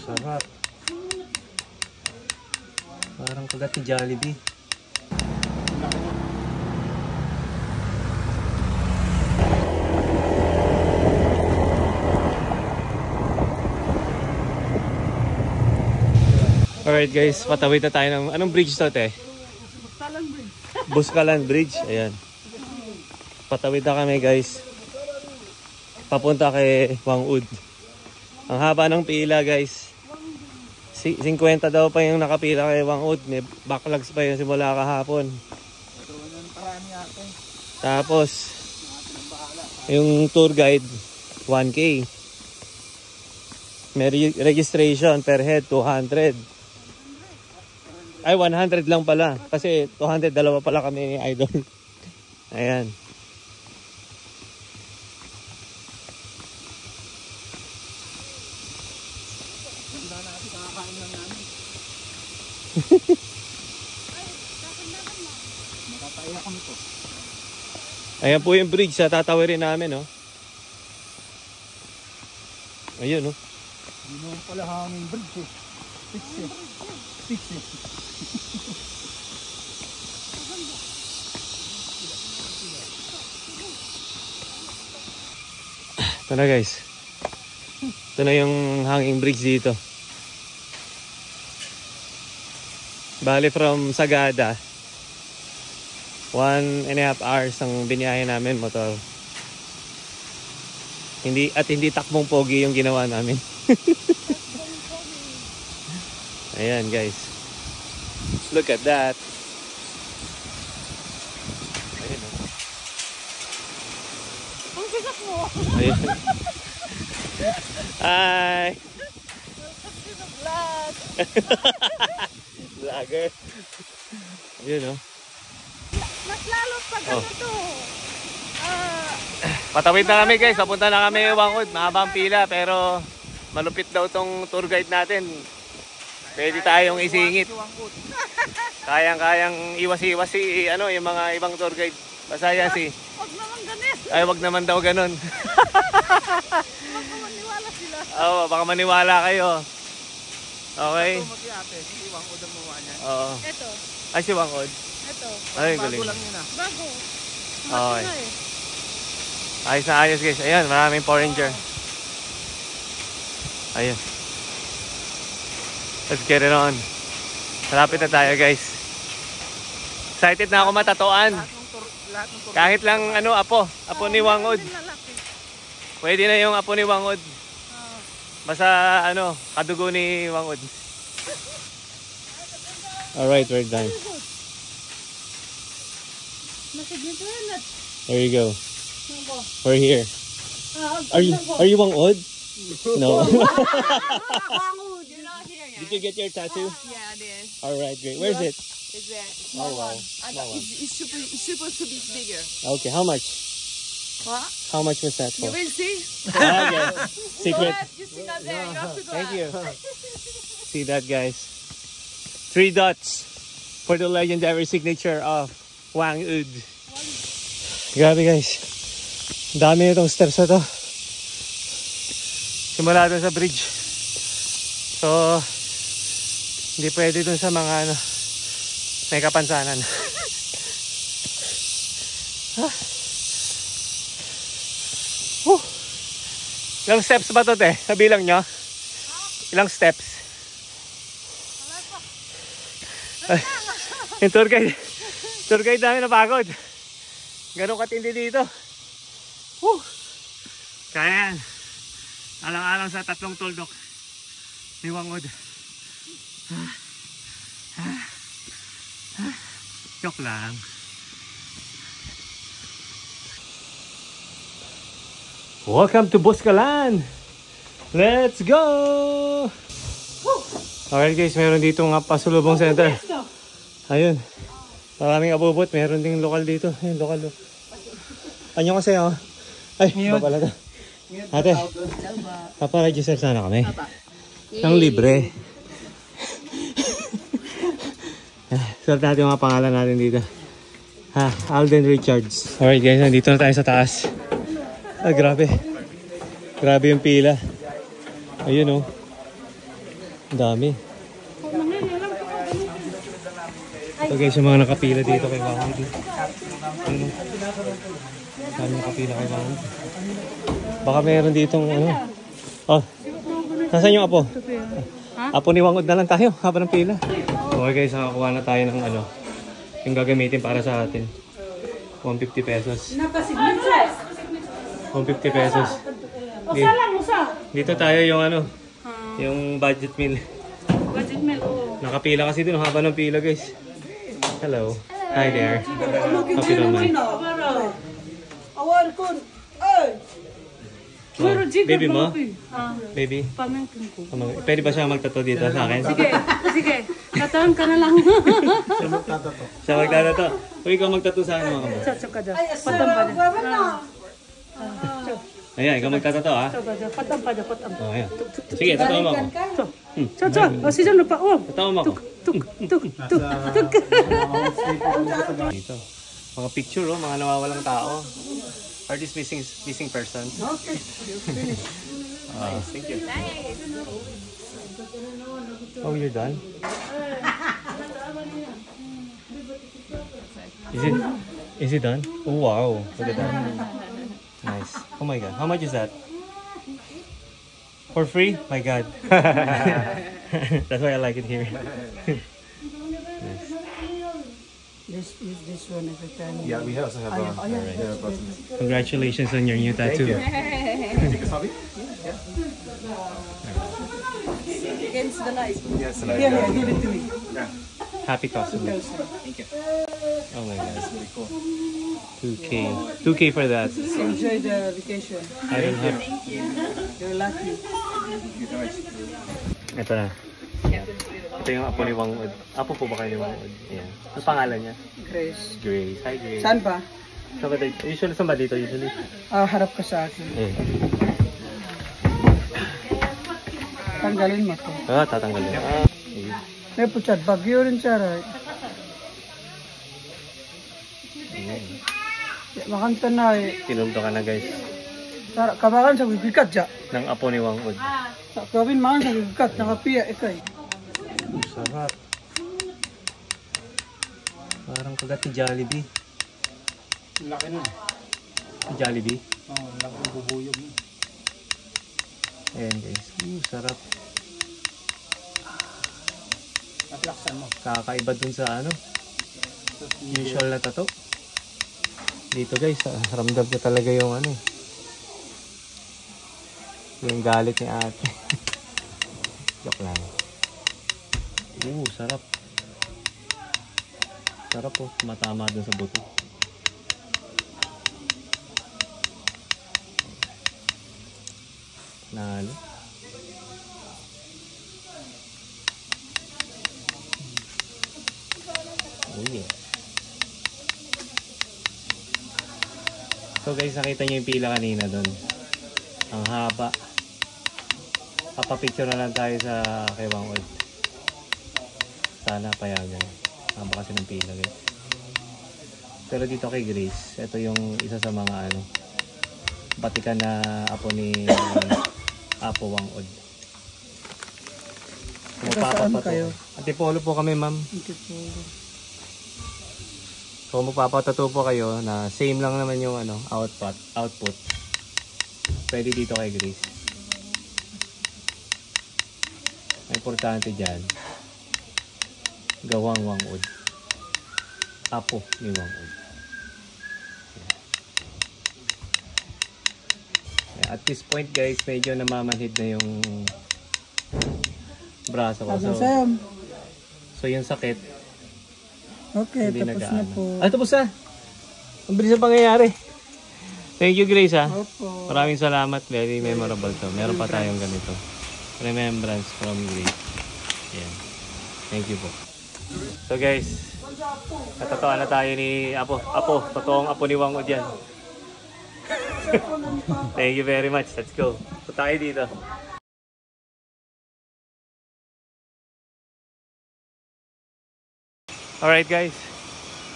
Sarap. Parang kagat ni Jollibee. Alright guys, patawid na tayo ng... Anong bridge to, te? Buskalan Bridge. Buskalan Bridge. Ayan. Patawid na kami guys. Papunta kay Wangud. Ang haba ng pila guys. 50 daw pa yung nakapila kay Wangud. May backlogs pa yun simula kahapon. Tapos, yung tour guide, 1K. May registration per head, 200. Ay, 100 lang pala. Kasi 200, dalawa pala kami ni Idol. Ayan. Ayan po yung bridge sa tatawirin namin, oh. Ayun, oh. Hindi naman pala hanging bridge, eh. Fix. Ito na guys. Ito na yung hanging bridge dito. Bali from Sagada, 1.5 hours ang biniyahe namin motor. Hindi takbong pogi yung ginawa namin. Ayan guys. Look at that. Ayan, oh. Ang sisak mo. Ayan. Hi. Vlogger. Ayan, oh. Mas lalo pag ano to. Patawid na kami guys. Papunta na kami Wangud. Mahabang pila pero malupit daw tong tour guide natin. Pwede tayong isingit. Kayang iwas-iwas si yung mga ibang tour guide. Pasaya si. Wag naman ganun. Ay, wag naman daw ganun. Baka maniwala sila. Oo, baka maniwala kayo. Okay. Si Wangud ang gumawa niyan. Oo. Ito. Ay, si Wangud. Ito. Ay, galing. Bago lang yun ah. Bago. Okay. Ayos na ayos guys. Ayan, maraming foreigner. Ayun. Let's get it on. Malapit na tayo guys. Excited na ako matatuan. Kahit lang apo ni Wangud. Pwede na yung apo ni Wangud. Basta kadugo ni Wangud. Alright, we're done. There you go. We're here. Are you Wangud? No. Did you get your tattoo? Yeah, it is. Alright, great. Where's it? It's a small one. It's supposed to be bigger. Okay, how much? What? How much was that for? You will see. Okay. Secret. You see that there. You have to go. Thank you. See that guys? 3 dots for the legendary signature of Wangud. Grabe guys. Dami itong steps na to. Simula doon sa bridge. So, hindi pwede dun sa mga may kapansanan. Ilang steps ba to, te? Nabilang nyo? Ilang steps? Yung tour guide namin napagod. Ganun katindi dito. Kaya yan. Alang-alang sa 3 tuldok ni Wangud. Joke lang. Welcome to Buskalan. Let's go! Alright guys, meron dito nga pasulubong center. Ayun. Maraming abubot. Meron ding lokal dito. Ayun, lokal. Anyo kasi oh. Ay, ba pala to? Ate, papa-register sana kami. Nang libre. Sulat natin yung mga pangalan natin dito. Alden Richards. Alright guys, nandito na tayo sa taas. Grabe. Grabe yung pila. Ayun oh. Ang dami. So guys, yung mga nakapila dito kay Wangud. Ano? Dami nakapila kay Wangud. Baka meron ditong ano. Oh, nasaan yung apo? Apo ni Wangud na lang tayo, haba ng pila. Okay guys, nakakuha na tayo ng ano. Yung gagamitin para sa atin. 150 pesos. 150 pesos. Dito tayo yung ano, yung budget meal. Budget meal, oo. Nakapila kasi dun, haba ng pila guys. Hello. Hi there. Happy naman. Baby mo? Baby? Pamangkin ko. Pwede ba siya magtato dito sa akin? Sige, sige. Tataan ka na lang. Siya magtato. O ikaw magtato sa akin mga kamo. Chacho ka dyan. Patam pa dyan. Ayan, ikaw magtato ha? Patam pa dyan, patam. Oh, ayan. Sige, tatawa mo ako. Chacho, o si Jan pa. Tatawa mo ako. Tuk. Dito. Mga picture oh, mga nawawalang tao. Are these missing person? Okay. Nice, thank you. Oh, you're done? Is it done? Oh wow, look at that. Nice. Oh my god, how much is that? For free? My god. That's why I like it here. This one is a 10. Yeah, we also have a Congratulations on your new tattoo. Take a selfie? Against the light. Yes, like Yeah, give it to me. Happy customer. Thank you. Oh my god. That's really cool. 2K for that. Enjoy the vacation. I don't have. You're lucky. Ito na. Ito yung apo ni Wangud. Apo po ba kayo ni Wangud? Ayan. Ano pangalan niya? Grace. Grace. Hi Grace. Saan ba? Saan ba dito? Usually saan ba dito? Usually? Harap ka sa akin. Tanggalin mo to. Tatanggalin. May puchat. Bagyo rin siya. Makanta na eh. Tinumdo ka na guys. Kabakan sa gigikat siya. Ng apo ni Wangud. Kawin makan sa gigikat. Nakapiya ikay. Sarap. Parang kagat ni Jollibee. Laki nun. Jollibee? Oo, laki ng bubuyog. Ayan guys. Sarap. Naplaksan mo. Kakaiba dun sa ano. Usual na tato. Dito guys, ramdam ko talaga yung ano eh. Yung galit ni ate. Joke lang. Sarap. Sarap po. Matama dun sa buto. Nalo. Oh yeah. So guys, nakita niyo yung pila kanina doon. Ang haba. Papapicture na lang tayo sa kay Wangud. Sana payagan. Haba kasi ng pila guys. Pero dito kay Grace, ito yung isa sa mga ano, batikan na apo ni Apo Wangud. Saan kayo? Antipolo po kami ma'am. Antipolo. Kung magpapatato po kayo na same lang naman yung ano, output. Pwede dito kay Grace. Ang importante dyan, gawang Wangud. Apo ni Wangud. At this point guys, medyo namamanhid na yung braso ko. So yung sakit, okay, hindi tapos na po. Tapos na. Ang bilis na pangyayari. Thank you Grace ha. Opo. Maraming salamat. Very memorable to. Meron pa tayong ganito. Remembrance from Grace. Yan. Thank you po. So guys, natatoan na tayo ni Apo. Totoong Apo ni Wangud yan. Thank you very much. Let's go. So tayo dito. Alright guys.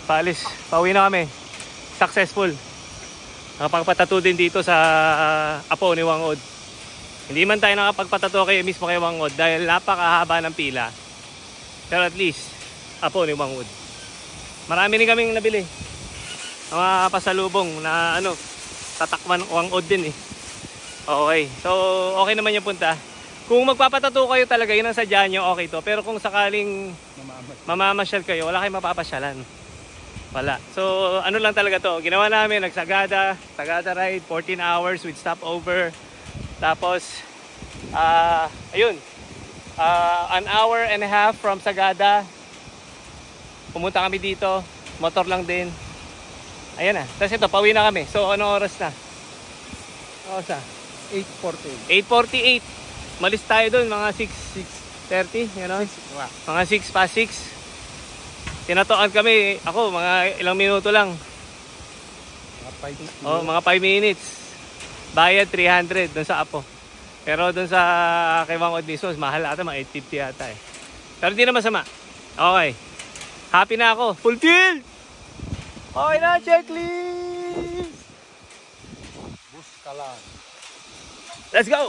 Paalis. Pauwi na kami. Successful. Nakapagpatato din dito sa Apo ni Wangud. Hindi man tayo nakapagpatato kayo mismo kay Wangud dahil napakahaba ng pila. Pero at least, apo ni Wangud. Marami rin kaming nabili. Mga pasalubong na ano, tatakman Wangud din eh. Okay, so okay naman yung punta. Kung magpapatato kayo talaga, yun ang sadya nyo, okay to. Pero kung sakaling mamamasyal kayo, wala kayong mapapasyalan. Wala. So ano lang talaga to, ginawa namin, nagsagada, Sagada ride, 14 hours with stopover. Tapos, ayun, an hour and a half from Sagada. Pumunta kami dito, motor lang din. Ayan na, tapos ito, pauwi na kami. So ano oras na? Oras na? 8:40. 8:48. Malis tayo doon mga 6:30, you know? Mga 6 past 6. Tinatoan kami, ako mga ilang minuto lang. Mga 5 minutes. Oh, mga 5 minutes. Bayad 300 doon sa Apo. Pero doon sa kay Wangud mismo, mahal ata, mga 850 yata eh. Pero hindi na masama. Okay. Happy na ako. Fulfilled! Okay na, checklist! Bus ka lang. Let's go!